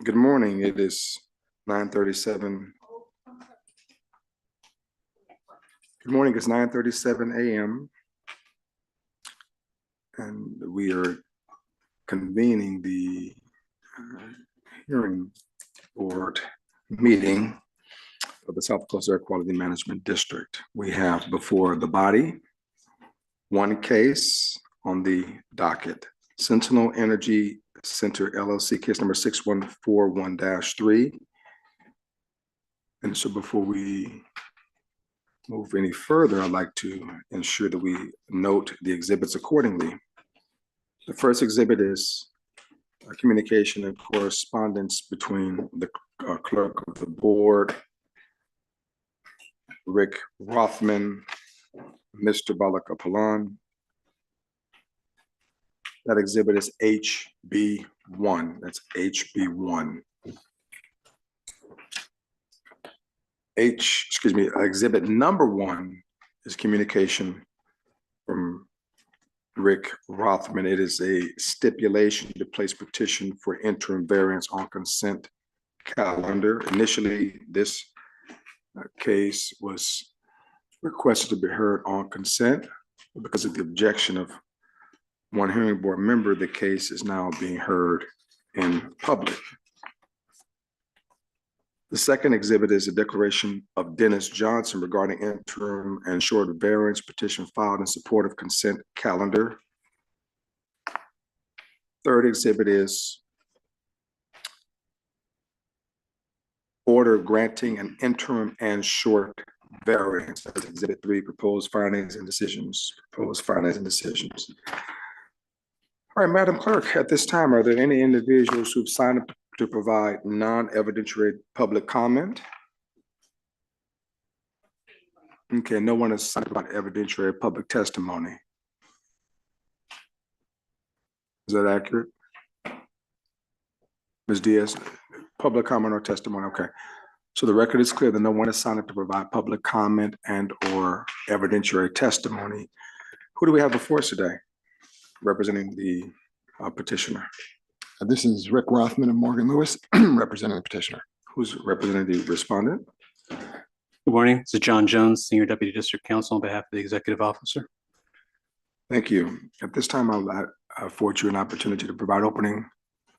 Good morning. It is 9:37. Good morning. It's 9:37 a.m. and we are convening the hearing board meeting of the South Coast Air Quality Management District. We have before the body one case on the docket, Sentinel Energy Center LLC, case number 6141-3. And so before we move any further, I'd like to ensure that we note the exhibits accordingly. The first exhibit is communication and correspondence between the clerk of the board, Rick Rothman, Mr. Balakapalan. That exhibit is HB1. That's HB1. Exhibit number 1 is communication from Rick Rothman. It is a stipulation to place petition for interim variance on consent calendar. Initially, this case was requested to be heard on consent. Because of the objection of one hearing board member, the case is now being heard in public. The second exhibit is a declaration of Dennis Johnson regarding interim and short variance petition filed in support of consent calendar. Third exhibit is order granting an interim and short variance. That's exhibit 3, proposed findings and decisions. Proposed findings and decisions. All right, Madam Clerk, at this time, are there any individuals who've signed up to provide non-evidentiary public comment? Okay, no one has signed up about evidentiary public testimony. Is that accurate? Ms. Diaz, public comment or testimony? Okay. So the record is clear that no one has signed up to provide public comment and or evidentiary testimony. Who do we have before us today representing the petitioner? This is Rick Rothman of Morgan Lewis, representing the petitioner. Who's representing the respondent? Good morning. This is John Jones, Senior Deputy District Counsel on behalf of the Executive Officer. Thank you. At this time, I'll afford you an opportunity to provide opening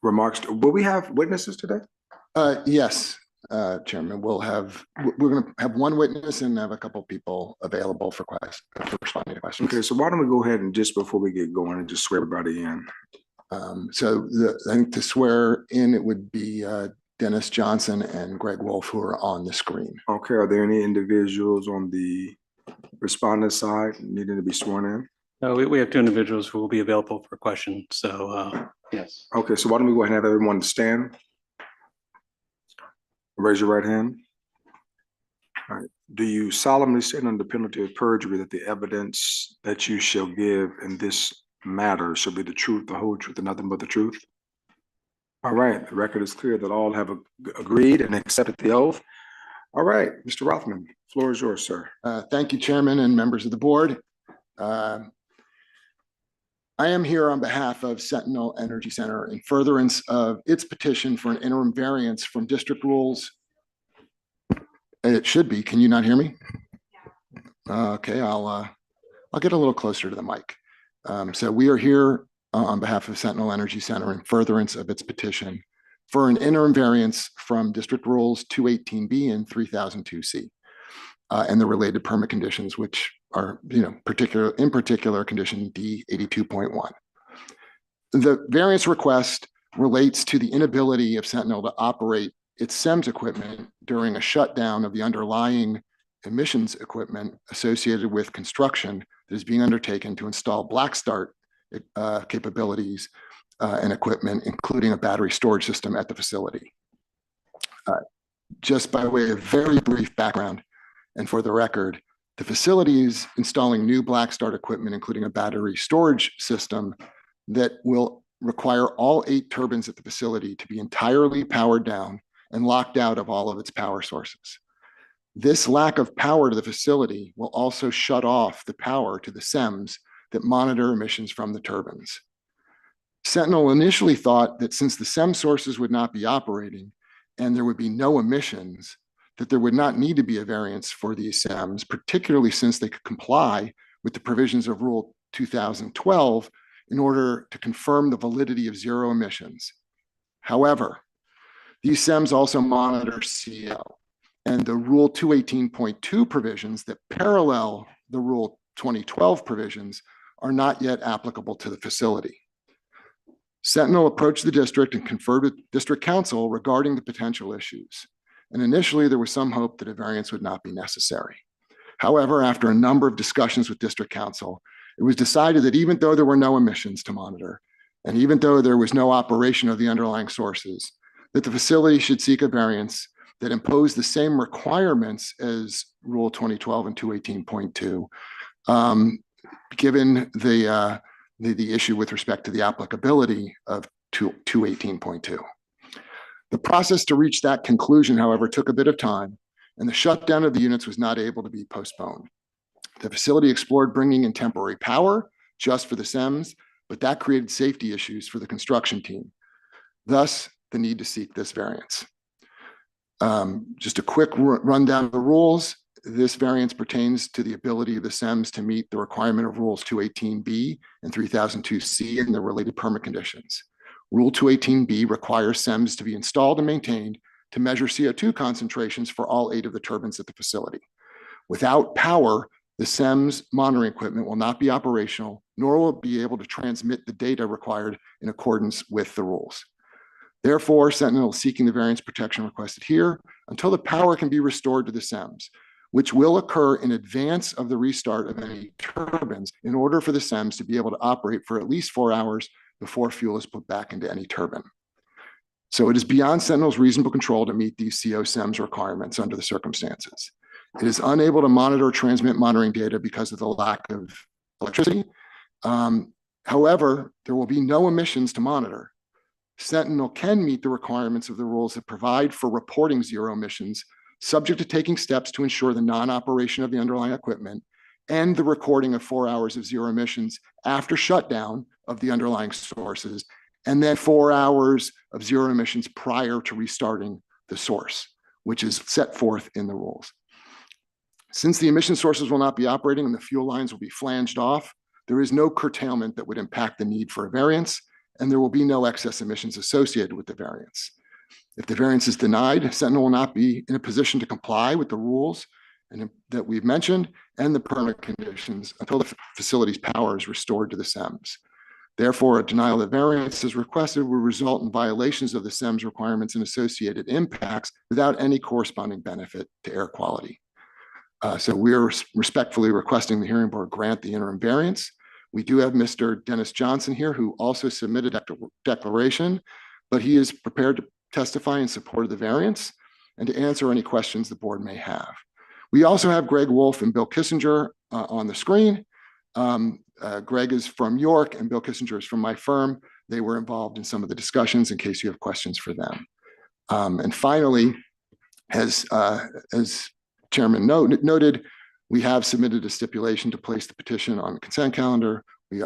remarks. Will we have witnesses today? Yes, Chairman. We're going to have one witness and have a couple people available for responding to questions. Okay, so why don't we go ahead and just before we get going and just swear everybody in. I think to swear in, it would be Dennis Johnson and Greg Wolf, who are on the screen. Okay, are there any individuals on the respondent side needing to be sworn in? No, we have 2 individuals who will be available for questions. So yes. Okay, so why don't we go ahead and have everyone stand? Raise your right hand. All right. Do you solemnly state under penalty of perjury that the evidence that you shall give in this matter shall be the truth, the whole truth, and nothing but the truth? All right, the record is clear that all have agreed and accepted the oath. All right, Mr. Rothman, floor is yours, sir. Thank you, Chairman and members of the board. I am here on behalf of Sentinel Energy Center in furtherance of its petition for an interim variance from district rules. It should be. Can you not hear me? Okay, I'll get a little closer to the mic. So we are here on behalf of Sentinel Energy Center in furtherance of its petition for an interim variance from District Rules 218B and 3002C and the related permit conditions, which are, in particular, condition D 82.1. The variance request relates to the inability of Sentinel to operate its SEMS equipment during a shutdown of the underlying emissions equipment associated with construction that is being undertaken to install black start capabilities and equipment, including a battery storage system at the facility. Just by way of very brief background, and for the record, the facility is installing new black start equipment, including a battery storage system that will require all 8 turbines at the facility to be entirely powered down and locked out of all of its power sources. This lack of power to the facility will also shut off the power to the SEMS that monitor emissions from the turbines. Sentinel initially thought that since the SEM sources would not be operating and there would be no emissions, that there would not need to be a variance for these SEMs, particularly since they could comply with the provisions of Rule 2012 in order to confirm the validity of zero emissions. However, these SEMs also monitor CO, and the Rule 218.2 provisions that parallel the Rule 2012 provisions are not yet applicable to the facility. Sentinel approached the district and conferred with district council regarding the potential issues. And initially, there was some hope that a variance would not be necessary. However, after a number of discussions with district council, it was decided that even though there were no emissions to monitor, and even though there was no operation of the underlying sources, that the facility should seek a variance that imposed the same requirements as Rule 2012 and 218.2, given the issue with respect to the applicability of 218.2. The process to reach that conclusion, however, took a bit of time, and the shutdown of the units was not able to be postponed. The facility explored bringing in temporary power just for the SEMs, but that created safety issues for the construction team. Thus, the need to seek this variance. Just a quick rundown of the rules. This variance pertains to the ability of the SEMs to meet the requirement of Rules 218B and 3002C and the related permit conditions. Rule 218B requires SEMs to be installed and maintained to measure CO2 concentrations for all 8 of the turbines at the facility. Without power, the SEMs monitoring equipment will not be operational, nor will it be able to transmit the data required in accordance with the rules. Therefore, Sentinel is seeking the variance protection requested here until the power can be restored to the SEMs, which will occur in advance of the restart of any turbines in order for the SEMs to be able to operate for at least 4 hours before fuel is put back into any turbine. So it is beyond Sentinel's reasonable control to meet these CO SEMs requirements under the circumstances. It is unable to monitor or transmit monitoring data because of the lack of electricity. However, there will be no emissions to monitor. Sentinel can meet the requirements of the rules that provide for reporting zero emissions, subject to taking steps to ensure the non-operation of the underlying equipment and the recording of 4 hours of zero emissions after shutdown of the underlying sources, and then 4 hours of zero emissions prior to restarting the source, which is set forth in the rules. Since the emission sources will not be operating and the fuel lines will be flanged off, there is no curtailment that would impact the need for a variance, and there will be no excess emissions associated with the variance. If the variance is denied, Sentinel will not be in a position to comply with the rules that we've mentioned and the permit conditions until the facility's power is restored to the SEMs. Therefore, a denial of variance as requested will result in violations of the SEMs requirements and associated impacts without any corresponding benefit to air quality. So we're respectfully requesting the hearing board grant the interim variance. We do have Mr. Dennis Johnson here, who also submitted a declaration, but he is prepared to testify in support of the variance and to answer any questions the board may have. We also have Greg Wolf and Bill Kissinger on the screen. Greg is from York and Bill Kissinger is from my firm. They were involved in some of the discussions in case you have questions for them. And finally, as Chairman noted, we have submitted a stipulation to place the petition on the consent calendar. We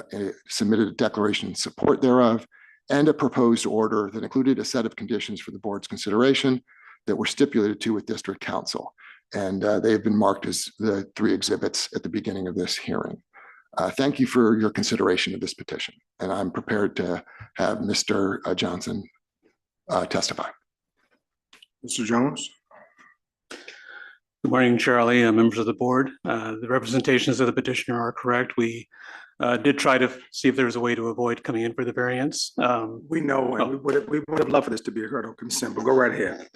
submitted a declaration in support thereof and a proposed order that included a set of conditions for the board's consideration that were stipulated to with district council. And they have been marked as the 3 exhibits at the beginning of this hearing. Thank you for your consideration of this petition. And I'm prepared to have Mr. Johnson testify. Mr. Jones? Good morning, Charlie, members of the board. The representations of the petitioner are correct. We did try to see if there was a way to avoid coming in for the variance. We know, and we would have loved for this to be heard on consent, but go right ahead.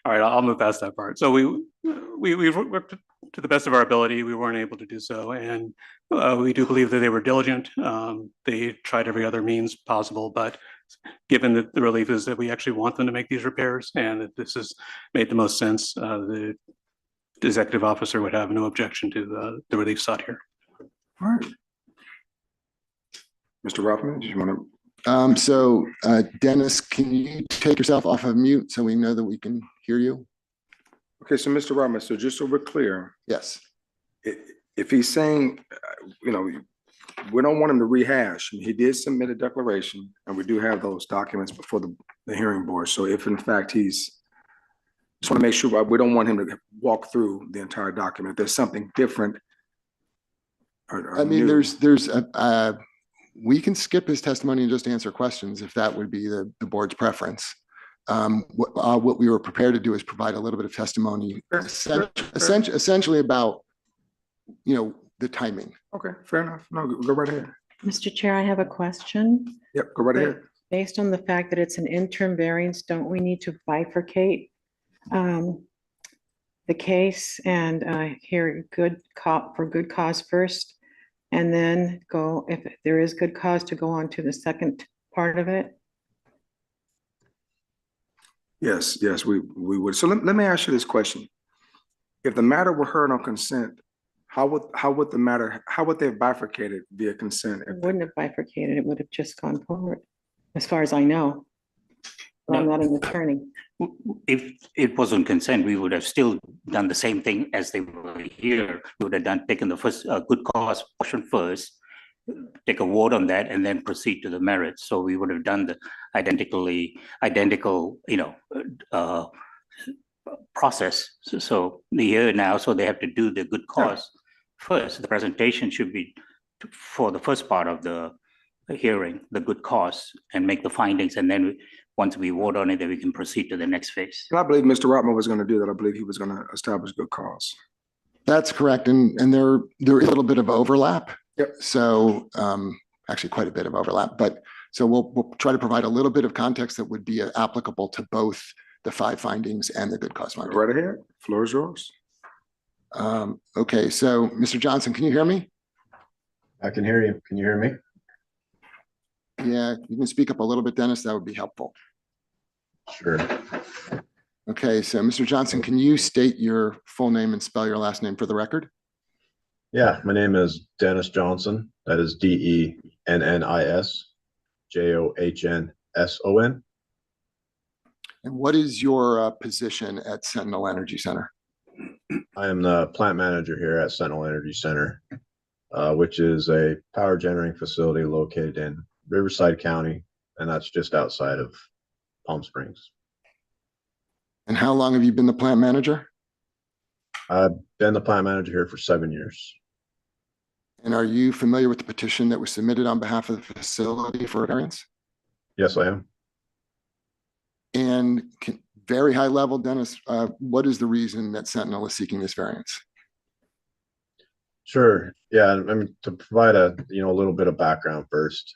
All right, I'll move past that part. So we worked to the best of our ability. We weren't able to do so, and we do believe that they were diligent. They tried every other means possible, but given that the relief is that we actually want them to make these repairs and that this has made the most sense, the executive officer would have no objection to the relief sought here. All right. Mr. Rothman, did you want to? Dennis, can you take yourself off of mute so we know that we can hear you? Okay, so Mr. Rothman, so just so we're clear, Yes. if he's saying, we don't want him to rehash. He did submit a declaration, and we do have those documents before the hearing board. So if in fact just want to make sure, we don't want him to walk through the entire document. If there's something different. I mean, we can skip his testimony and just answer questions if that would be the board's preference. What we were prepared to do is provide a little bit of testimony, essentially about, the timing. Okay, fair enough. No, go right ahead. Mr. Chair, I have a question. Yep, go right ahead. Based on the fact that it's an interim variance, don't we need to bifurcate the case and hear good cause first, and then go, if there is good cause, to go on to the second part of it? Yes, we would. So let me ask you this question. If the matter were heard on consent, how would they have bifurcated via consent? It wouldn't have bifurcated, it would have just gone forward, as far as I know. But I'm not an attorney. If it was on consent, we would have still done the same thing as they were here. We would have taken the first good cause portion first, take a vote on that, and then proceed to the merits. So we would have done the identical, process. So the year now, so they have to do the good cause first. The presentation should be for the first part of the hearing, the good cause, and make the findings, and then once we vote on it, then we can proceed to the next phase. I believe Mr. Rotman was going to do that. I believe he was going to establish good cause. That's correct, and there is a little bit of overlap. Yep. So actually quite a bit of overlap, but so we'll try to provide a little bit of context that would be applicable to both the 5 findings and the good cause finding. Right ahead. Floor is yours. Okay, so Mr. Johnson, can you hear me? I can hear you. Can you hear me? Yeah, you can speak up a little bit, Dennis. That would be helpful. Sure. Okay, so Mr. Johnson, can you state your full name and spell your last name for the record? Yeah, my name is Dennis Johnson. That is DENNIS JOHNSON. And what is your position at Sentinel Energy Center? I am the plant manager here at Sentinel Energy Center, which is a power generating facility located in Riverside County, and that's just outside of Palm Springs. And how long have you been the plant manager? I've been the plant manager here for 7 years. And are you familiar with the petition that was submitted on behalf of the facility for a variance? Yes, I am. And very high level, Dennis, what is the reason that Sentinel is seeking this variance? Sure. Yeah, I mean, to provide a little bit of background first.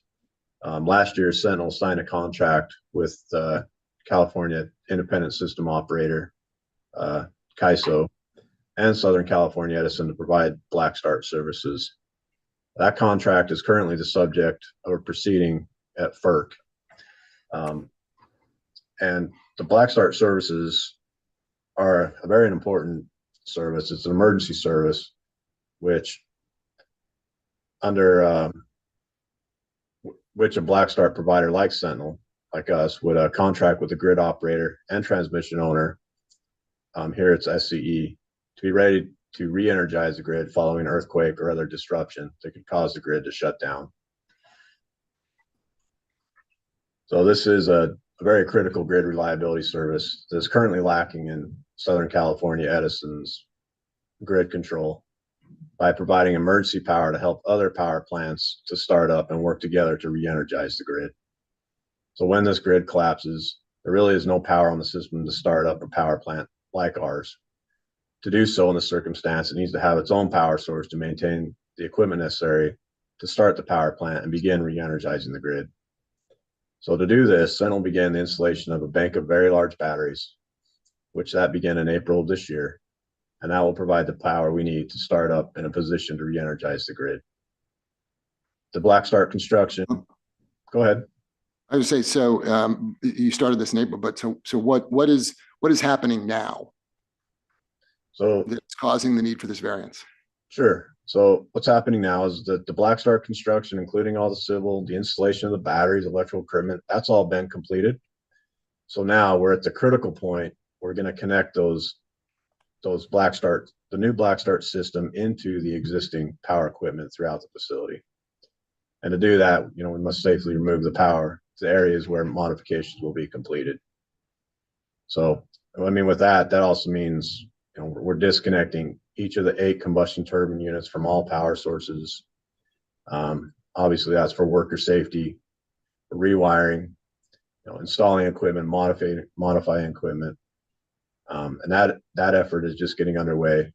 Last year, Sentinel signed a contract with California Independent System Operator, CAISO, and Southern California Edison to provide black start services. That contract is currently the subject of a proceeding at FERC. And the black start services are a very important service. It's an emergency service, which under which a black start provider like Sentinel, like us, would contract with the grid operator and transmission owner, here it's SCE, to be ready to re-energize the grid following an earthquake or other disruption that could cause the grid to shut down. So this is a very critical grid reliability service that is currently lacking in Southern California Edison's grid control by providing emergency power to help other power plants to start up and work together to re-energize the grid. So when this grid collapses, there really is no power on the system to start up a power plant like ours. To do so in this circumstance, it needs to have its own power source to maintain the equipment necessary to start the power plant and begin re-energizing the grid. So to do this, Sentinel began the installation of a bank of very large batteries, which that began in April of this year, and that will provide the power we need to start up in a position to re-energize the grid. The black start construction, go ahead. I would say, so you started this in April, but so what is happening now So that's causing the need for this variance? sure. So what's happening now is that the black start construction, including all the civil, the installation of the batteries, electrical equipment, that's all been completed. So now we're at the critical point. We're going to connect those black start, the new black start system into the existing power equipment throughout the facility. And to do that, we must safely remove the power to areas where modifications will be completed. So, with that also means, we're disconnecting each of the 8 combustion turbine units from all power sources. Obviously, that's for worker safety, rewiring, installing equipment, modifying equipment. And that effort is just getting underway.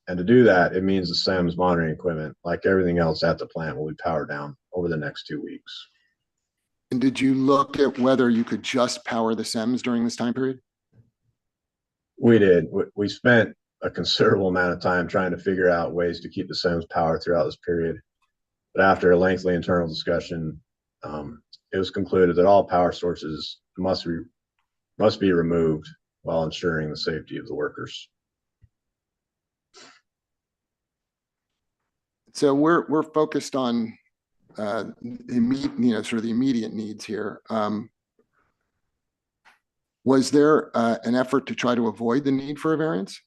And to do that, it means the SEMS monitoring equipment, like everything else at the plant, will be powered down over the next 2 weeks. And did you look at whether you could just power the SEMS during this time period? We did. We spent a considerable amount of time trying to figure out ways to keep the SEMS powered throughout this period. But after a lengthy internal discussion, it was concluded that all power sources must be removed while ensuring the safety of the workers. So we're focused on sort of the immediate needs here. Was there an effort to try to avoid the need for a variance?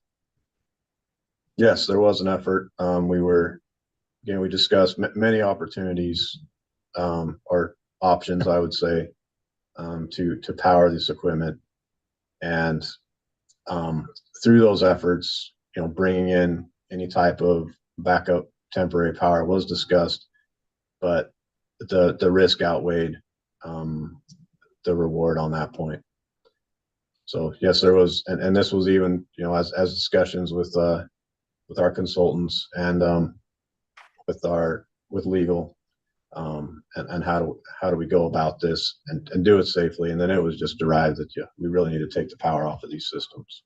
Yes, there was an effort. We discussed many opportunities or options, I would say, to power this equipment. And through those efforts, bringing in any type of backup temporary power was discussed, but the risk outweighed the reward on that point. So yes, there was, and this was even, as discussions with our consultants and with legal, and how do we go about this and do it safely. And then it was just derived that we really need to take the power off of these systems.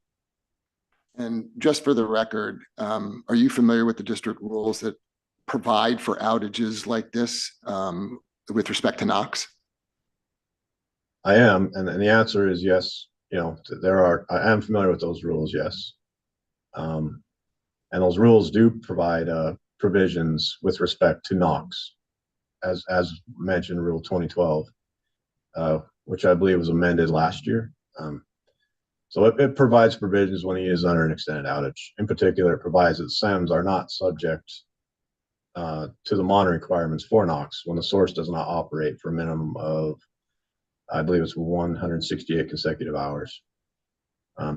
And just for the record, are you familiar with the district rules that provide for outages like this with respect to NOx? I am, and the answer is yes. I am familiar with those rules, yes. And those rules do provide provisions with respect to NOx, as mentioned, Rule 2012, which I believe was amended last year. So it provides provisions when he is under an extended outage. In particular, it provides that SEMS are not subject to the monitoring requirements for NOx when the source does not operate for a minimum of, I believe it's 168 consecutive hours.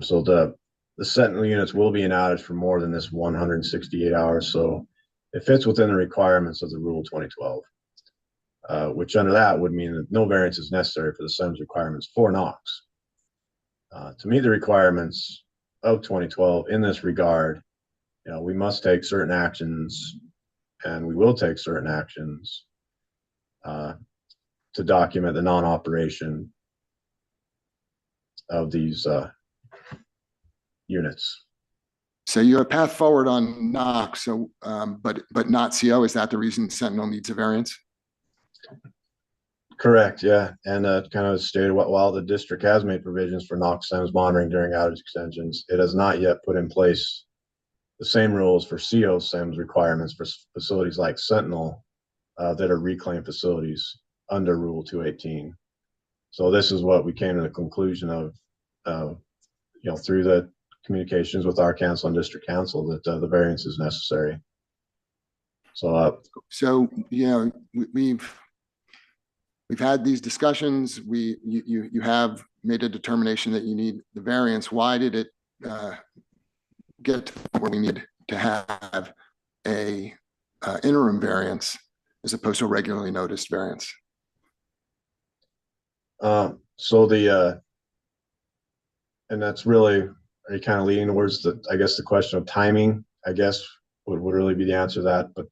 So the Sentinel units will be in outage for more than this 168 hours. So it fits within the requirements of the Rule 2012, which under that would mean that no variance is necessary for the SEMS requirements for NOx. To meet the requirements of 2012 in this regard, we must take certain actions, and we will take certain actions to document the non-operation of these units. So you have a path forward on NOx, so but not CO. Is that the reason Sentinel needs a variance? Correct, yeah. And kind of stated, while the district has made provisions for NOx SEMS monitoring during outage extensions, it has not yet put in place the same rules for CO SEMS requirements for facilities like Sentinel that are reclaimed facilities under Rule 218. So this is what we came to the conclusion of, through the communications with our council and district council, that the variance is necessary. So we've had these discussions. You have made a determination that you need the variance. Why did it get to where we need to have a interim variance as opposed to a regularly noticed variance? And that's really, are you kind of leaning towards the question of timing, I guess would really be the answer to that. But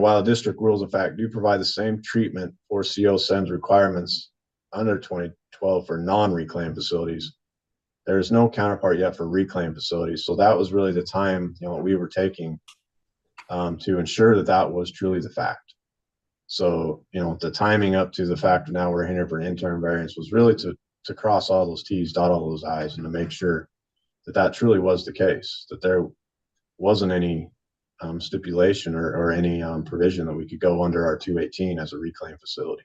while the district rules in fact do provide the same treatment for CO SEMS requirements under 2012 for non-reclaimed facilities, there is no counterpart yet for reclaimed facilities. So that was really the time we were taking to ensure that was truly the fact. So the timing up to the fact that now we're here for an interim variance was really to cross all those T's, dot all those I's, and to make sure that truly was the case, that there wasn't any stipulation or any provision that we could go under our 218 as a reclaimed facility.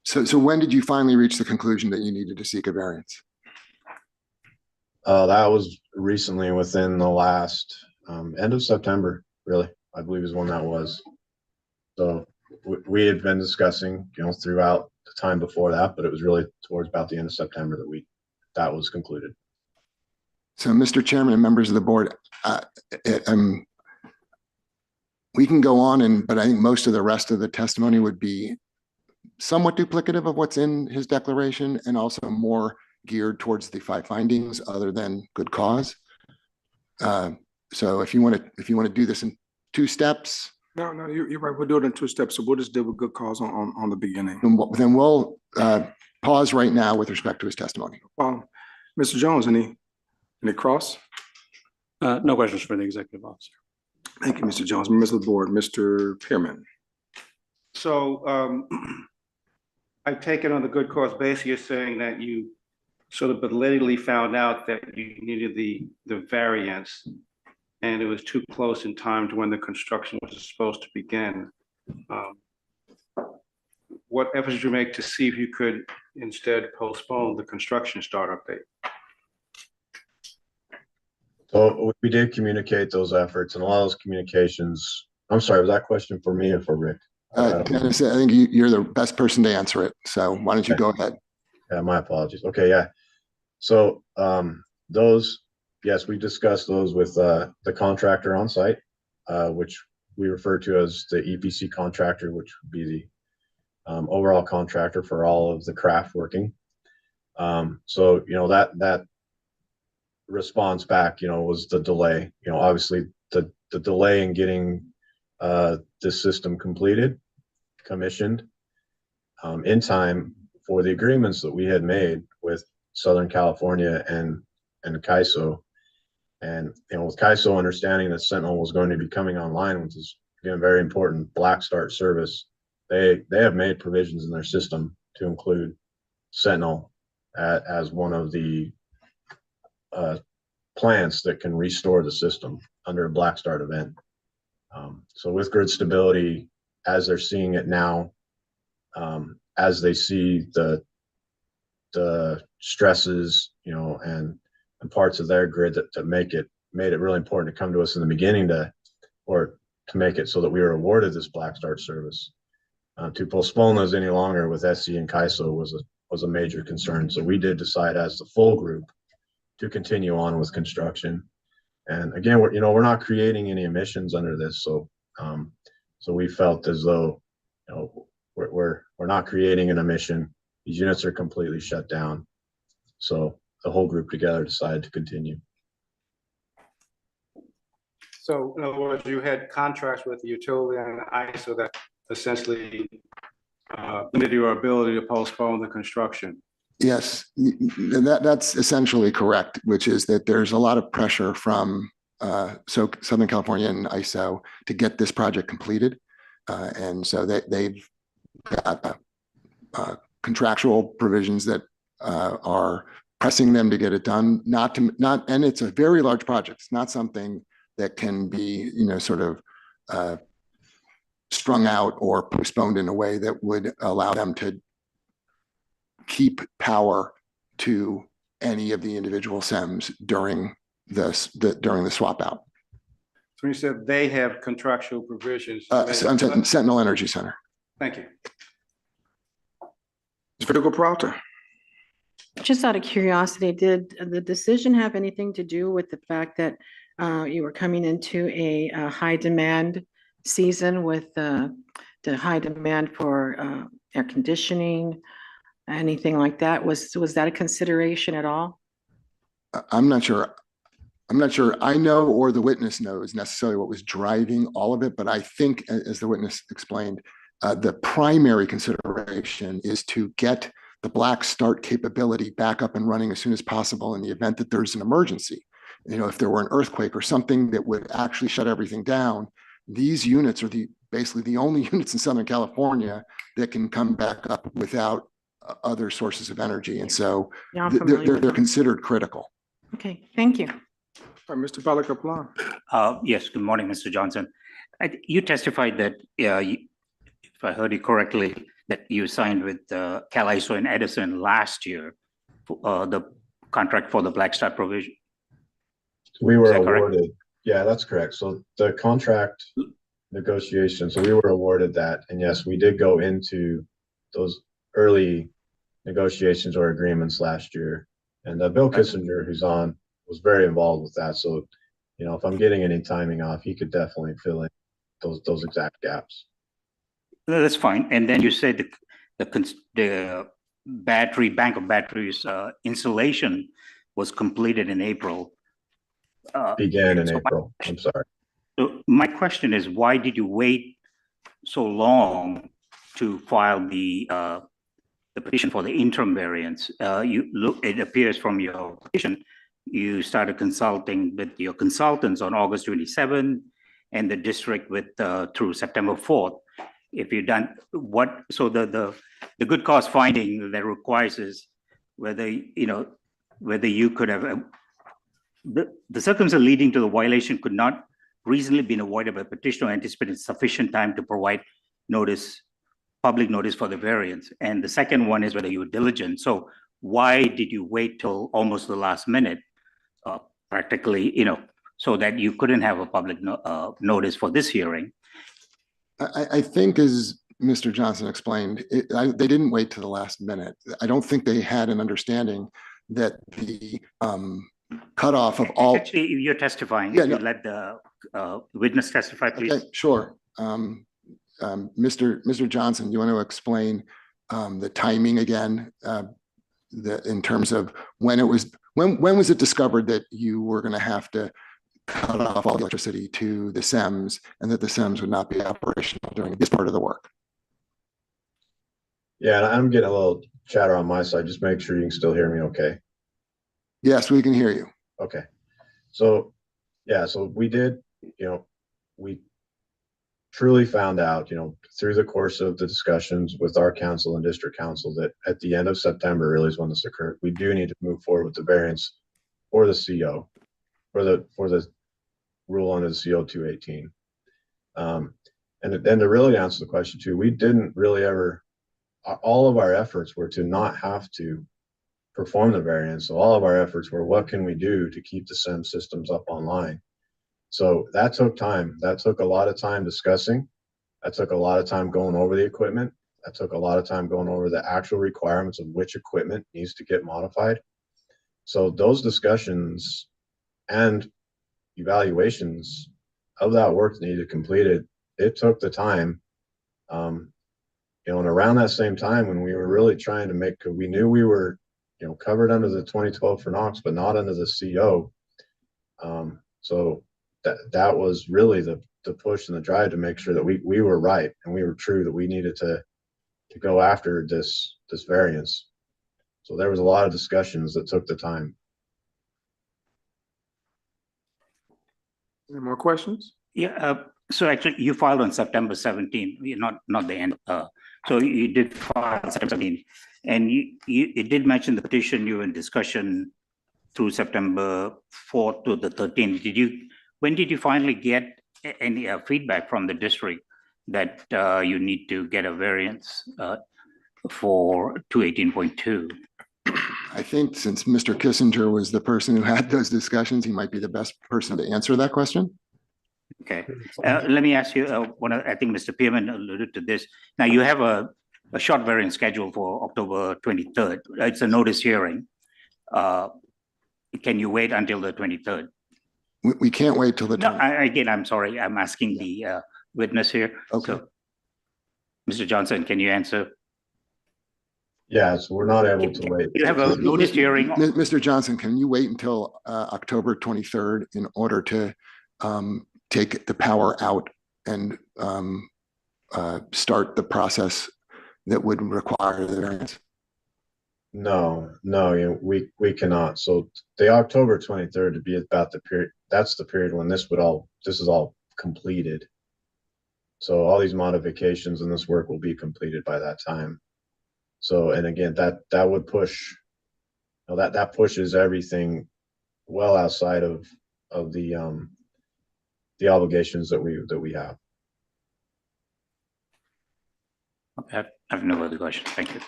So when did you finally reach the conclusion that you needed to seek a variance? That was recently, within the last end of September, really, I believe is when that was. So we had been discussing, throughout the time before that, but it was really towards about the end of September that was concluded. So, Mr. Chairman and members of the board, we can go on, but I think most of the rest of the testimony would be somewhat duplicative of what's in his declaration and also more geared towards the 5 findings other than good cause. So if you want to do this in 2 steps. No, you're right. We'll do it in 2 steps. So we'll just deal with good cause on the beginning. Then we'll pause right now with respect to his testimony. Well, Mr. Jones, any cross? No questions for the executive officer. Thank you, Mr. Jones. Members of the board, Mr. Pearman. So I take it on the good cause basis, you're saying that you sort of belatedly found out that you needed the variance and it was too close in time to when the construction was supposed to begin. What efforts did you make to see if you could instead postpone the construction startup date? So we did communicate those efforts, and a lot of those communications. I'm sorry, was that question for me or for Rick? Dennis, I think you're the best person to answer it. So why don't you go ahead? Yeah, my apologies. Okay, yeah. So those, yes, we discussed those with the contractor on site, which we refer to as the EPC contractor, which would be the overall contractor for all of the craft working. So that response back, was the delay. Obviously the delay in getting this system completed, commissioned in time for the agreements that we had made with Southern California and CAISO. And with CAISO understanding that Sentinel was going to be coming online, which is again very important black start service, they have made provisions in their system to include Sentinel as one of the plants that can restore the system under a black start event. So with grid stability, as they're seeing it now, as they see the stresses, and parts of their grid that made it really important to come to us in the beginning to make it so that we were awarded this black start service. To postpone those any longer with SC and CAISO was a major concern. So we did decide as the full group to continue on with construction. And again, we're not creating any emissions under this. So we felt as though, we're not creating an emission. These units are completely shut down. So the whole group together decided to continue. So in other words, you had contracts with the utility and ISO that essentially limited your ability to postpone the construction. Yes, that's essentially correct, which is that there's a lot of pressure from Southern California and ISO to get this project completed. And so they've got contractual provisions that are pressing them to get it done, and it's a very large project. It's not something that can be, sort of strung out or postponed in a way that would allow them to keep power to any of the individual SEMs during the swap out. So when you said they have contractual provisions. Sentinel Energy Center. Thank you. Critical Peralta. Just out of curiosity, did the decision have anything to do with the fact that you were coming into a high demand season with the high demand for air conditioning, anything like that? Was that a consideration at all? I'm not sure. I know, or the witness knows necessarily what was driving all of it, but I think, as the witness explained, the primary consideration is to get the black start capability back up and running as soon as possible in the event that there's an emergency. If there were an earthquake or something that would actually shut everything down, these units are basically the only units in Southern California that can come back up without other sources of energy. And so they're considered critical. Okay, thank you. All right, Mr. Balakaplan. Yes, good morning, Mr. Johnson. You testified that, if I heard you correctly, that you signed with CAISO and Edison last year, the contract for the black start provision. We were awarded, Yeah, that's correct. So the contract negotiation, so we were awarded that, and yes, we did go into those early negotiations or agreements last year. And Bill Kissinger, who's on, was very involved with that. So, you know, if I'm getting any timing off, he could definitely fill in those exact gaps. No, that's fine. And then you said the bank of batteries installation was completed in April. Began in April. I'm sorry. So my question is, why did you wait so long to file the petition for the interim variance? It appears from your petition, you started consulting with your consultants on August 27, and the district with through September 4th. If you've done what, so the good cause finding that requires is whether, you know, whether you could have, the circumstances leading to the violation could not reasonably been avoided by petitioner anticipated sufficient time to provide notice, public notice for the variance. And the second one is whether you were diligent. So why did you wait till almost the last minute, practically, you know, so that you couldn't have a public notice for this hearing? I think, as Mr. Johnson explained, they didn't wait to the last minute. I don't think they had an understanding that the cutoff of all. Actually, you're testifying. Yeah, If you no. let the witness testify, please. Okay, sure. Mr. Johnson, do you want to explain the timing again, in terms of when was it discovered that you were going to have to cut off all the electricity to the SEMS and that the SEMS would not be operational during this part of the work? Yeah, and I'm getting a little chatter on my side. Just make sure you can still hear me okay. Yes, we can hear you. Okay. So, yeah, so we did, you know, we truly found out, you know, through the course of the discussions with our council and district council that at the end of September really is when this occurred. We do need to move forward with the variance or the CO for the rule under the CO 218. And then to really answer the question too, we didn't really ever, all of our efforts were to not have to perform the variance. So all of our efforts were, what can we do to keep the SEM systems up online? So that took time. That took a lot of time discussing. That took a lot of time going over the equipment. That took a lot of time going over the actual requirements of which equipment needs to get modified. So those discussions and evaluations of that work that needed completed, it took the time. You know, and around that same time when we were really trying to make, we knew we were, you know, covered under the 2012 for NOx, but not under the CO. So that was really the push and the drive to make sure that we were right and we were true, that we needed to go after this variance. So there was a lot of discussions that took the time. Any more questions? Yeah. So actually, you filed on September 17th. You're not the end. So you did file on September 17th, and you did mention the petition. You were in discussion through September 4th to the 13th. When did you finally get any feedback from the district that you need to get a variance for 218.2? I think since Mr. Kissinger was the person who had those discussions, he might be the best person to answer that question. Okay, let me ask you, I think Mr. Pearman alluded to this. Now you have a short variance scheduled for October 23rd. It's a notice hearing. Can you wait until the 23rd? We can't wait till the. No, again, I'm sorry. I'm asking the witness here. Okay. So, Mr. Johnson, can you answer? Yeah, so we're not able to wait. You have a notice hearing. Mr. Johnson, can you wait until October 23rd in order to take the power out and start the process that would require the variance? No, you know, we cannot. So the October 23rd to be about the period, that's the period when this is all completed. So all these modifications and this work will be completed by that time. So, and again, that would push, you know, that pushes everything well outside of the obligations that we have. Okay, I have no other questions. Thank you.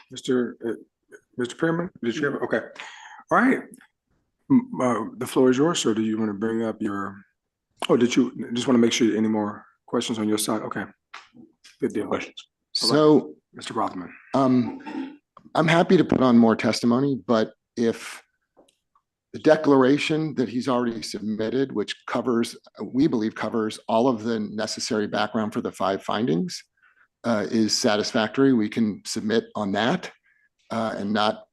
Mr. Pearman, did you have, okay. All right. The floor is yours, sir. Do you want to bring up your, Oh, did you, just want to make sure, any more questions on your side? Okay. Good deal. Questions? So, Mr. Rothman. I'm happy to put on more testimony, but if the declaration that he's already submitted, which covers, we believe covers all of the necessary background for the 5 findings, is satisfactory, we can submit on that and not,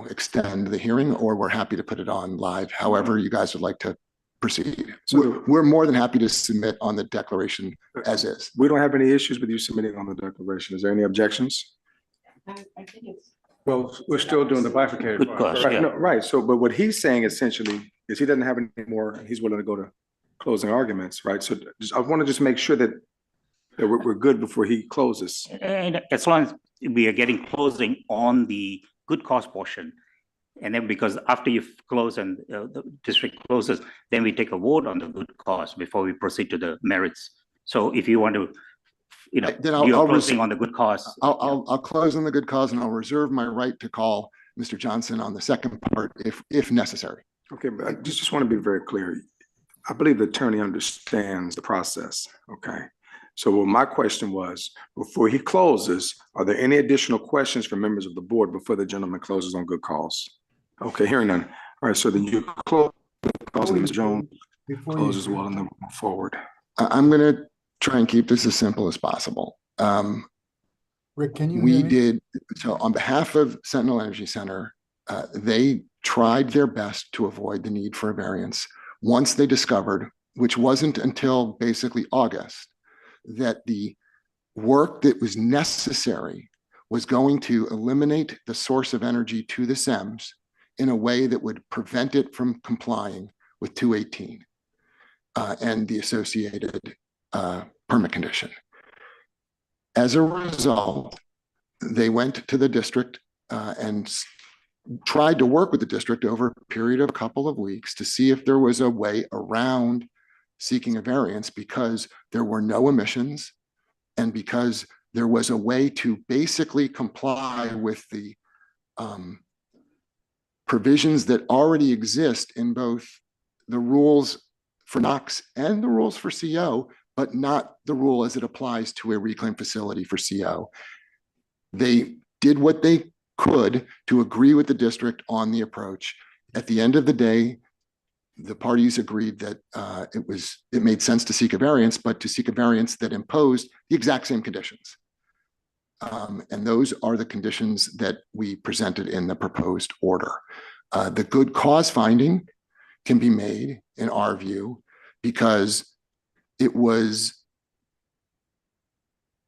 extend the hearing, or we're happy to put it on live, however you guys would like to proceed. So we're more than happy to submit on the declaration as is. We don't have any issues with you submitting on the declaration. Is there any objections? I think it's. Well, we're still doing the bifurcated Good part. cost, Right, yeah. no, right. So, but what he's saying essentially is he doesn't have any more, and he's willing to go to closing arguments, right? So I want to just make sure that we're good before he closes. And as long as we are getting closing on the good cause portion, and then because after you close and the district closes, then we take a vote on the good cause before we proceed to the merits. So if you want to, Then you're closing on the good cause. I'll close on the good cause, and I'll reserve my right to call Mr. Johnson on the second part if necessary. Okay, but I just want to be very clear. I believe the attorney understands the process, okay? So what my question was, before he closes, are there any additional questions from members of the board before the gentleman closes on good cause? Okay, hearing none. All right, so then you close, and Ms. Jones close as well, and then we'll move forward. I'm going to try and keep this as simple as possible. Rick, can you We hear me? did, so on behalf of Sentinel Energy Center, they tried their best to avoid the need for a variance once they discovered, which wasn't until basically August, that the work that was necessary was going to eliminate the source of energy to the SEMS in a way that would prevent it from complying with 218 and the associated permit condition. As a result, they went to the district and tried to work with the district over a period of a couple of weeks to see if there was a way around seeking a variance, because there were no emissions and because there was a way to basically comply with the provisions that already exist in both the rules for NOx and the rules for CO, but not the rule as it applies to a reclaim facility for CO. They did what they could to agree with the district on the approach. At the end of the day, the parties agreed that it made sense to seek a variance, but to seek a variance that imposed the exact same conditions. And those are the conditions that we presented in the proposed order. The good cause finding can be made, in our view, because it was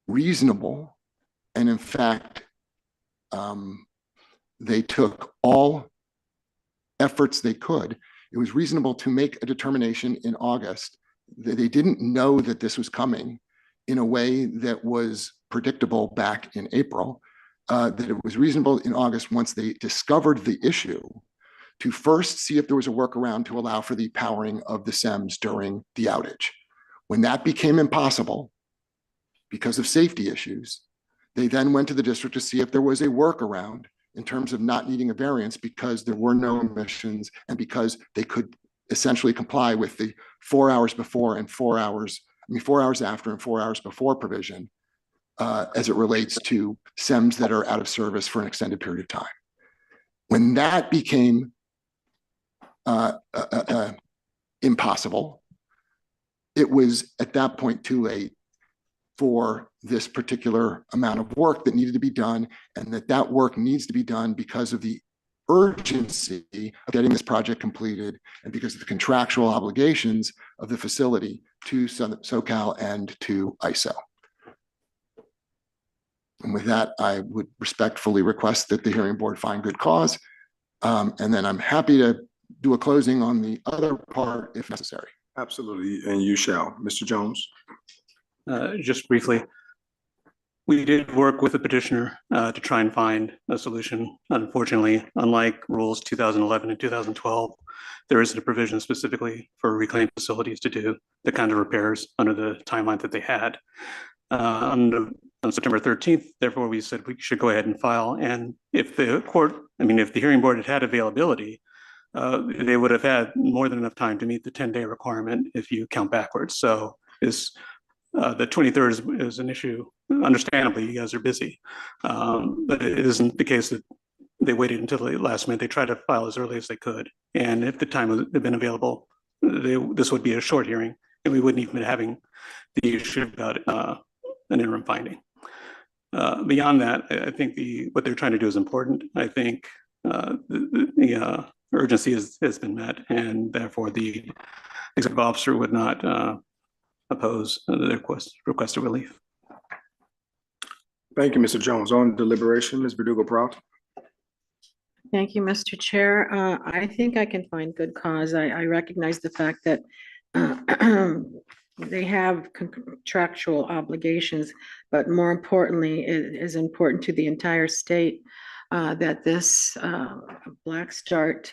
reasonable. And in fact, they took all efforts they could. It was reasonable to make a determination in August that they didn't know that this was coming in a way that was predictable back in April, that it was reasonable in August, once they discovered the issue, to first see if there was a workaround to allow for the powering of the SEMS during the outage. When that became impossible because of safety issues, they then went to the district to see if there was a workaround in terms of not needing a variance because there were no emissions and because they could essentially comply with the 4 hours before and 4 hours, 4 hours after and 4 hours before provision as it relates to SEMS that are out of service for an extended period of time. When that became impossible, it was at that point too late for this particular amount of work that needed to be done, and that work needs to be done because of the urgency of getting this project completed and because of the contractual obligations of the facility to SoCal and to ISO. And with that, I would respectfully request that the hearing board find good cause. And then I'm happy to do a closing on the other part if necessary. Absolutely, and you shall. Mr. Jones? Just briefly, we did work with the petitioner to try and find a solution. Unfortunately, unlike rules 2011 and 2012, there isn't a provision specifically for reclaimed facilities to do the kind of repairs under the timeline that they had. On September 13th, therefore, we said we should go ahead and file. And if the court, if the hearing board had availability, they would have had more than enough time to meet the 10-day requirement if you count backwards. So the 23rd is an issue. Understandably, you guys are busy, but it isn't the case that they waited until the last minute. They tried to file as early as they could, and if the time had been available, this would be a short hearing, and we wouldn't even be having the issue about an interim finding. Beyond that, I think what they're trying to do is important. I think the urgency has been met, and therefore the executive officer would not oppose the request of relief. Thank you, Mr. Jones. On deliberation, Ms. Verdugo-Prout. Thank you, Mr. Chair. I think I can find good cause. I recognize the fact that they have contractual obligations, but more importantly, it is important to the entire state that this black start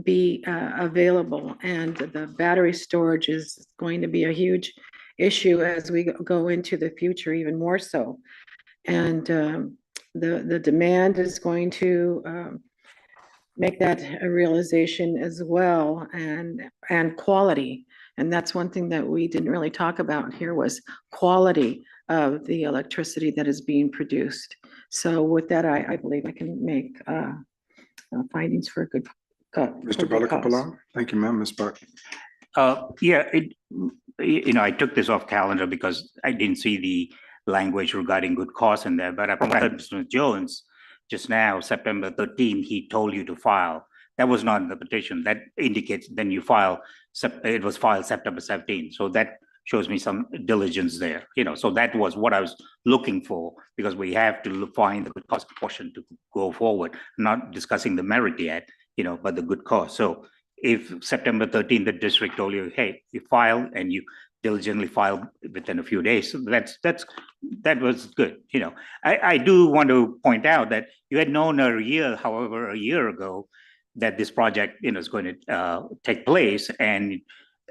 be available, and the battery storage is going to be a huge issue as we go into the future, even more so. And the demand is going to make that a realization as well, and quality. And that's one thing that we didn't really talk about here, was quality of the electricity that is being produced. So with that, I believe I can make findings for a good. Mr. Bella-Kaplan. Thank you, ma'am. Ms. Buck. Yeah, I took this off calendar because I didn't see the language regarding good cause in there, but I heard Mr. Jones just now, September 13th, he told you to file. That was not in the petition. That indicates then you file, it was filed September 17th. So that shows me some diligence there, so that was what I was looking for, because we have to find the good cause portion to go forward, not discussing the merit yet, but the good cause. So if September 13th, the district told you, hey, you file and you diligently filed within a few days, so that was good. I do want to point out that you had known a year ago that this project is going to take place, and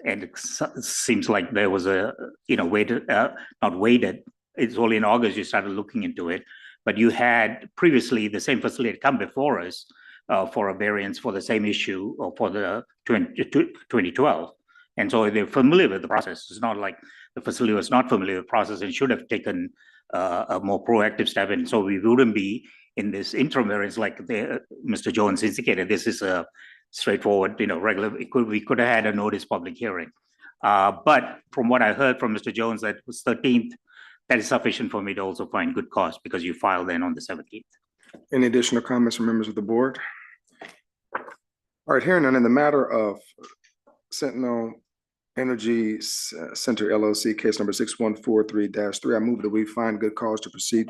it seems like there was a not waited. It's only in August you started looking into it, but you had previously the same facility come before us for a variance for the same issue or for the 2012. And so they're familiar with the process. It's not like the facility was not familiar with the process and should have taken a more proactive step. And so we wouldn't be in this interim variance like Mr. Jones indicated. This is a straightforward, regular. We could have had a notice public hearing. But from what I heard from Mr. Jones, that was 13th, that is sufficient for me to also find good cause because you filed then on the 17th. Any additional comments from members of the board? All right, hearing none, in the matter of Sentinel Energy Center LLC, case number 6143-3, I move that we find good cause to proceed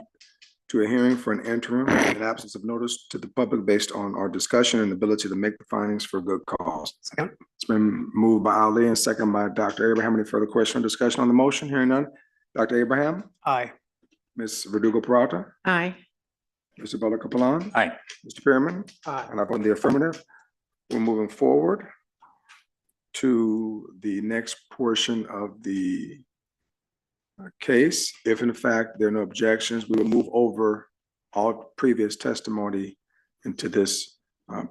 to a hearing for an interim in absence of notice to the public based on our discussion and ability to make the findings for good cause. Second. It's been moved by Ali and second by Dr. Abraham. Any further question or discussion on the motion? Hearing none. Dr. Abraham? Aye. Ms. Verdugo-Peralta? Aye. Mr. Bella-Kaplan? Aye. Mr. Pearman? Aye. And I vote in the affirmative. We're moving forward to the next portion of the case. If in fact there are no objections, we will move over all previous testimony into this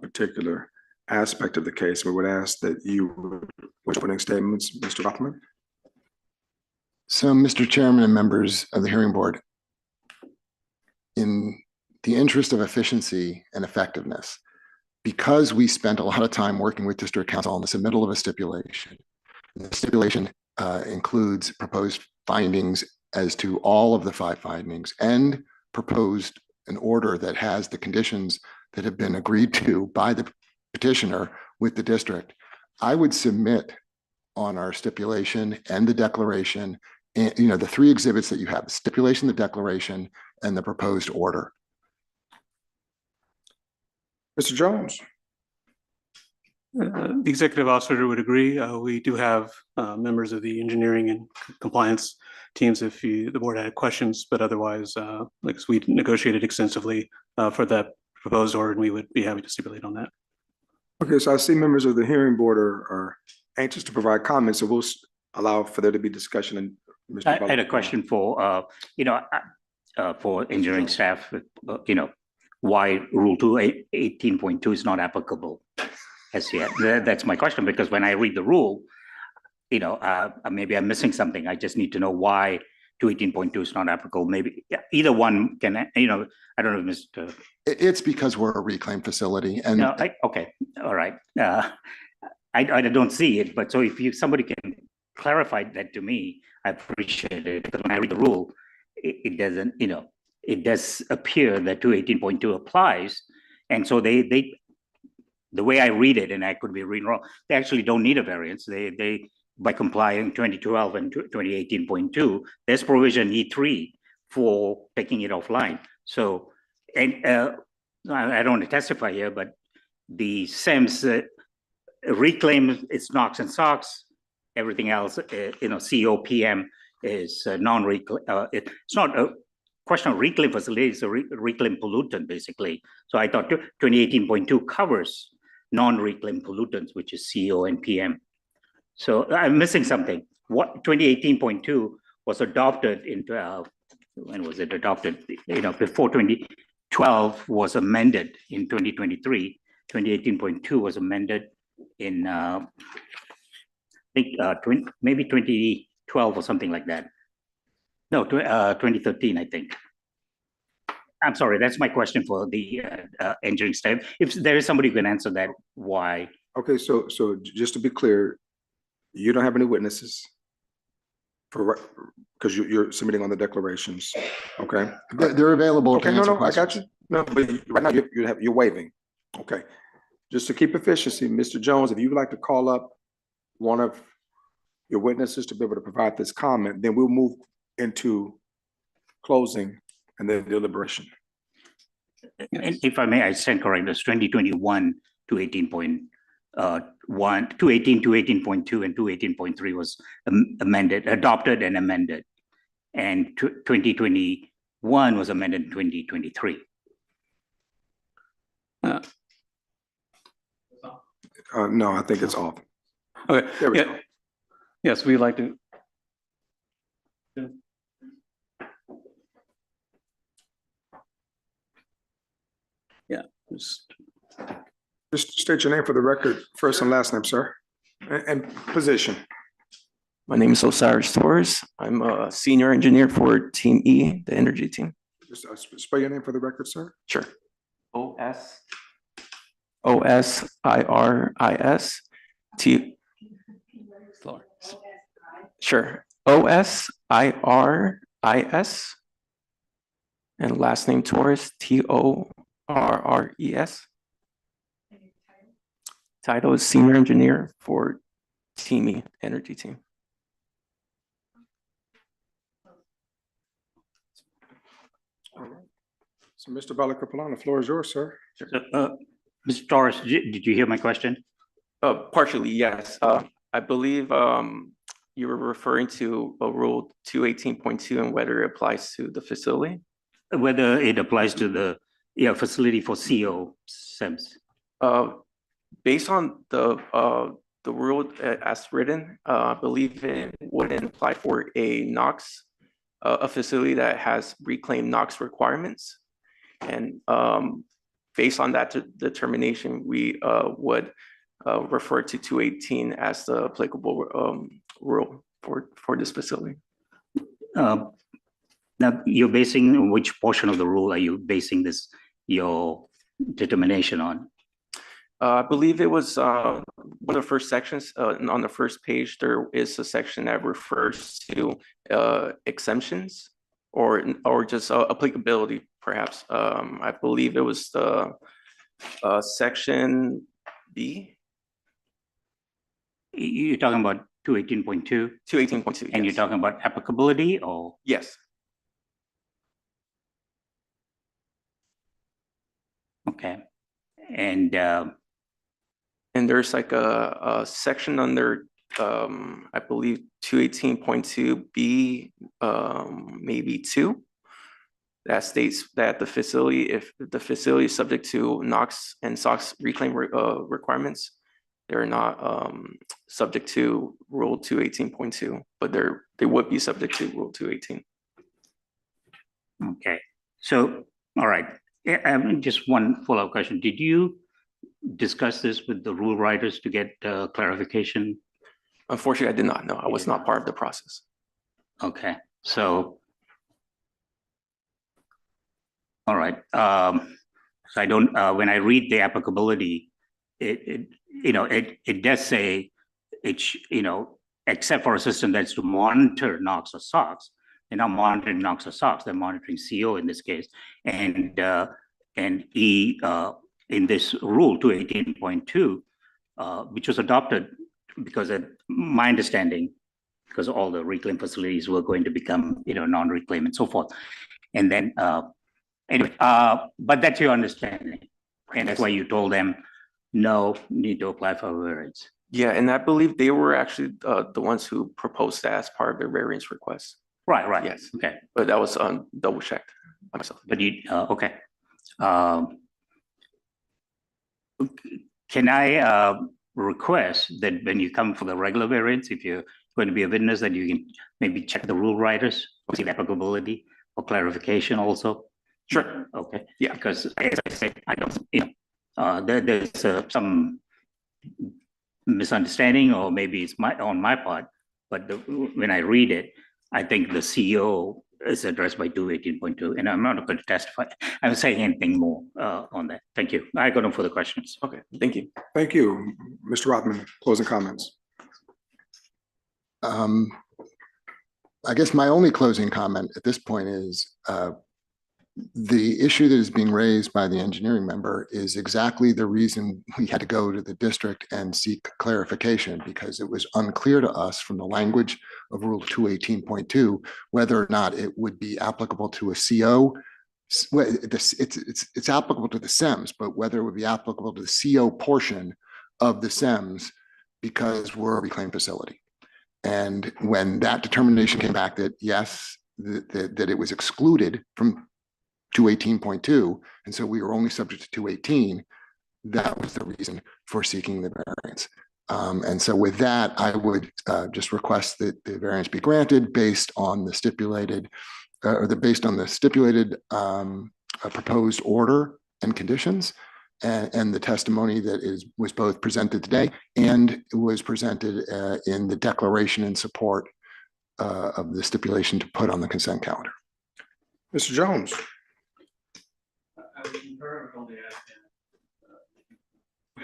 particular aspect of the case. We would ask that you would put in statements, Mr. Rothman. So, Mr. Chairman and members of the hearing board, in the interest of efficiency and effectiveness, because we spent a lot of time working with district council on the submittal of a stipulation, the stipulation includes proposed findings as to all of the 5 findings and proposed an order that has the conditions that have been agreed to by the petitioner with the district. I would submit on our stipulation and the declaration, and the 3 exhibits that you have: the stipulation, the declaration, and the proposed order. Mr. Jones. The executive officer would agree. We do have members of the engineering and compliance teams if the board had questions, but otherwise, like we negotiated extensively for that proposed order, and we would be happy to stipulate on that. Okay, so I see members of the hearing board are anxious to provide comments, so we'll allow for there to be discussion. And Mr. I had a question for for engineering staff. Why Rule 218.2 is not applicable? as yet. That's my question, because when I read the rule, maybe I'm missing something. I just need to know why 218.2 is not applicable. Maybe either one can, I don't know, Mr. It's because we're a reclaim facility and No, okay, all right. I don't see it, but so if somebody can clarify that to me, I appreciate it. Because when I read the rule, it doesn't, it does appear that 218.2 applies. And so the way I read it, and I could be reading wrong, they actually don't need a variance. They by complying 2012 and 2018.2, there's provision E3 for taking it offline. So, and I don't want to testify here, but the SEMS reclaim its NOx and SOx, everything else, COPM is non-reclaim. It's not a question of reclaim facility, it's a reclaim pollutant, basically. So I thought 2018.2 covers non-reclaim pollutants, which is CO and PM. So I'm missing something. What 2018.2 was adopted into, when was it adopted? Before 2012 was amended in 2023. 2018.2 was amended in, I think, maybe 2012 or something like that. No, 2013, I think. I'm sorry, that's my question for the engineering staff. If there is somebody who can answer that, why? Okay, so just to be clear, you don't have any witnesses because you're submitting on the declarations, okay? they're available to Okay, no, answer I got questions. you. No, but right now you're waiving. Okay. Just to keep efficiency, Mr. Jones, if you'd like to call up one of your witnesses to be able to provide this comment, then we'll move into closing and then deliberation. And if I may, I stand correct. It's 2021 to 18.1, 218 to 18.2, and 218.3 was adopted and amended, and 2021 was amended in 2023. No, I think it's off. Okay. There we go. Yes, we'd like to. Yeah. Just state your name for the record, first and last name, sir, and position. My name is Osiris Torres. I'm a senior engineer for Team E, the energy team. Just spell your name for the record, sir. Sure. Osiris T. Sure. Osiris and last name Torres, Torres. Title is senior engineer for Team E, energy team. So Mr. Balakapallan, the floor is yours, sir. So, Mr. Torres, did you hear my question? Partially, yes. I believe you were referring to Rule 218.2 and whether it applies to the facility. Whether it applies to the facility for CO SEMS. Based on the rule as written, I believe it wouldn't apply for a NOx, a facility that has reclaimed NOx requirements. And based on that determination, we would refer to 218 as the applicable rule for this facility. Now, you're basing which portion of the rule are you basing your determination on? I believe it was one of the first sections. On the first page, there is a section that refers to exemptions or just applicability, perhaps. I believe it was the section B. You're talking about 218.2? 218.2, And yes. you're talking about applicability or? Yes. Okay. And there's like a section under, I believe 218.2B, maybe 2, that states that the facility, if the facility is subject to NOx and SOx reclaim requirements, they're not subject to Rule 218.2, but they would be subject to Rule 218. okay. So, all right. Just one follow-up question. Did you discuss this with the rule writers to get clarification? Unfortunately, I did not know. I was not part of the process. Okay, so. All right, so I don't, when I read the applicability, it does say except for a system that's to monitor NOx or SOx, they're not monitoring NOx or SOx, they're monitoring CO in this case. And in this rule 218.2, which was adopted because of my understanding, because all the reclaim facilities were going to become, non-reclaim and so forth. And then, anyway, but that's your understanding. And that's why you told them, no, need to apply for a variance. Yeah, and I believe they were actually the ones who proposed that as part of their variance request. Right. Yes. Okay. But that was double checked by myself. But you, okay. Can I request that when you come for the regular variance, if you're going to be a witness, that you can maybe check the rule writers, see the applicability or clarification also? Sure. Okay. Yeah. Because as I said, I don't, there's some misunderstanding, or maybe it's on my part, but when I read it, I think the CEO is addressed by 218.2, and I'm not going to testify. I'm saying anything more on that. Thank you. I got no further questions. Okay, thank you. Thank you. Mr. Rothman, closing comments. I guess my only closing comment at this point is the issue that is being raised by the engineering member is exactly the reason we had to go to the district and seek clarification, because it was unclear to us from the language of Rule 218.2 whether or not it would be applicable to a CO. Well, it's applicable to the SEMS, but whether it would be applicable to the CO portion of the SEMS, because we're a reclaimed facility. And when that determination came back that yes, that it was excluded from 218.2, and so we were only subject to 218, that was the reason for seeking the variance. And so with that, I would just request that the variance be granted based on the stipulated, proposed order and conditions, and the testimony that was both presented today and was presented in the declaration in support of the stipulation to put on the consent calendar. Mr. Jones.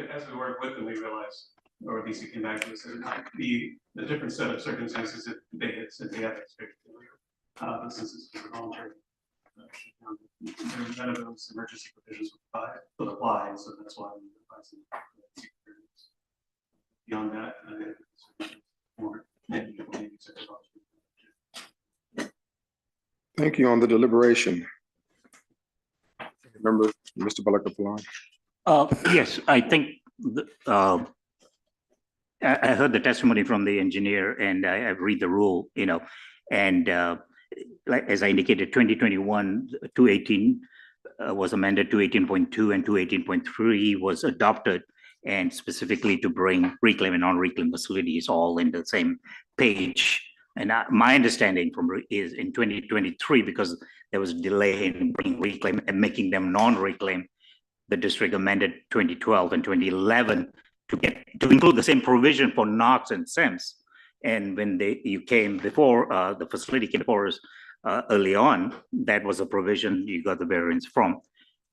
As we work with them, we realize, or at least it came back to us, the different set of circumstances that they have expected. Since it's voluntary, none of those emergency provisions would apply, so that's why we apply some. Beyond that, more. Thank you. On the deliberation. Remember, Mr. Balakapalan. Yes, I think I heard the testimony from the engineer, and I read the rule, and like as I indicated, 2021 218 was amended, 218.2 and 218.3 was adopted, and specifically to bring reclaim and non-reclaim facilities all in the same page. And my understanding is in 2023, because there was a delay in bringing reclaim and making them non-reclaim, the district amended 2012 and 2011 to include the same provision for NOx and SEMS. And when you came before, the facility came before us early on, that was a provision you got the variance from.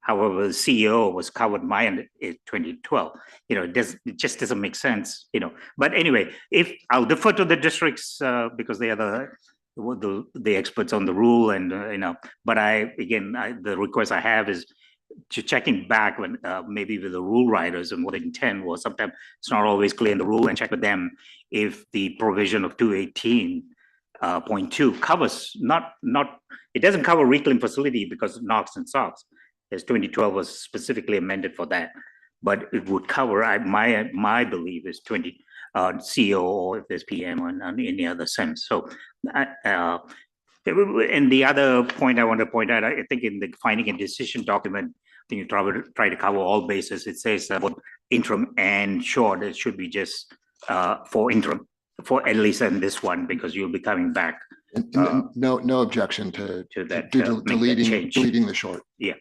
However, the CEO was covered in 2012. It just doesn't make sense, But anyway, if I'll defer to the districts because they are the experts on the rule, and But the request I have is to checking back when maybe with the rule writers and what the intent was. Sometimes it's not always clear in the rule, and check with them if the provision of 218.2 covers it doesn't cover reclaim facility because NOx and SOx, as 2012 was specifically amended for that, but it would cover. My belief is 20 CO, or if there's PM on any other sense. So. And the other point I want to point out, I think in the finding and decision document, I think you try to cover all bases. It says about interim and short, it should be just for interim, for at least in this one, because you'll be coming back. No objection to that, deleting the short. Yeah.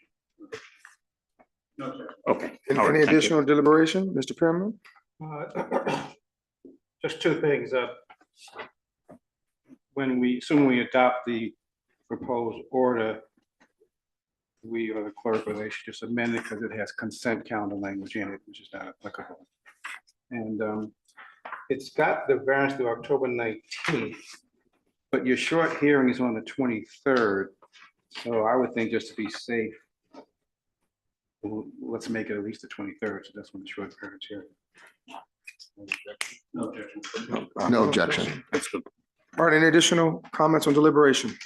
Okay. Any all right, any thank you. additional deliberation, Mr. Pearman? Just two things. Assuming we adopt the proposed order, we or the clerk, or they should just amend it because it has consent calendar language in it, which is not applicable. And it's got the variance to October 19th, but your short hearing is on the 23rd. So I would think, just to be safe, let's make it at least the 23rd. So that's when the short variance hearing. No objection. No objection. That's good. All right, any additional comments on deliberation?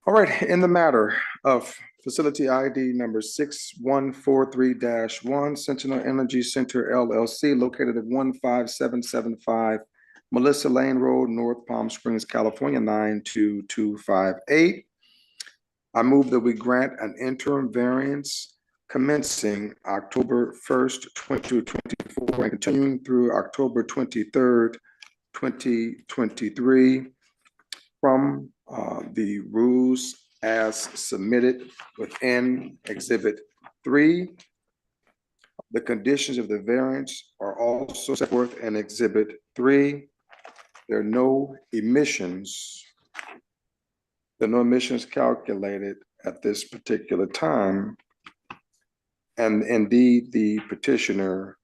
All right, in the matter of facility ID number 6143-1, Sentinel Energy Center LLC, located at 15775 Melissa Lane Road, North Palm Springs, California, 92258. I move that we grant an interim variance commencing October 1st, 2024, and continuing through October 23rd, 2023, from the rules as submitted within Exhibit 3. The conditions of the variance are also set forth in Exhibit 3. There are no emissions. There are no emissions calculated at this particular time. And indeed, the petitioner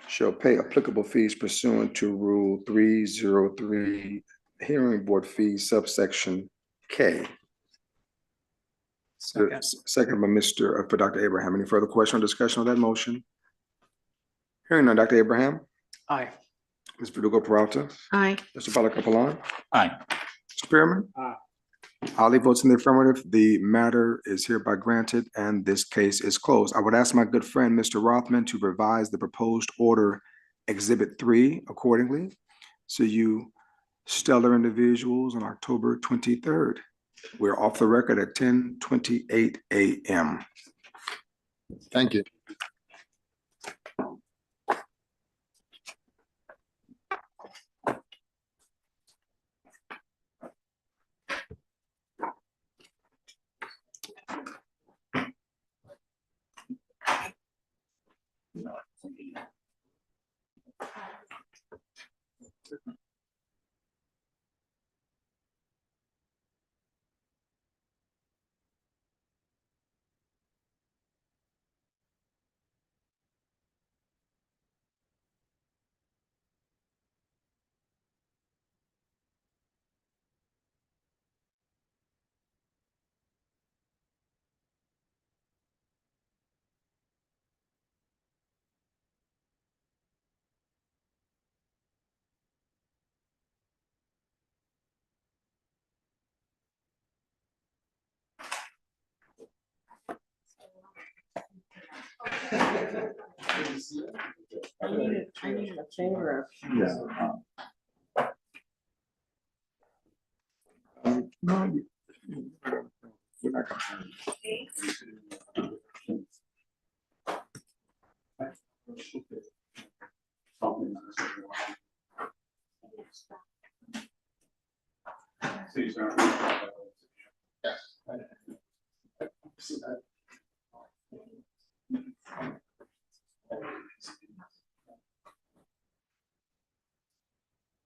shall pay applicable fees pursuant to Rule 303, Hearing Board Fees, subsection K. Second by for Dr. Abraham. Any further question or discussion on that motion? Hearing none, Dr. Abraham, Aye. Ms. Verdugo Peralta, Aye. Mr. Bala. Aye. Mr. Pearman. Aye. Ali votes in the affirmative. The matter is hereby granted and this case is closed. I would ask my good friend, Mr. Rothman, to revise the proposed order Exhibit 3 accordingly. So you stellar individuals on October 23rd. We're off the record at 10:28 a.m. Thank you. I need a favor. Yes.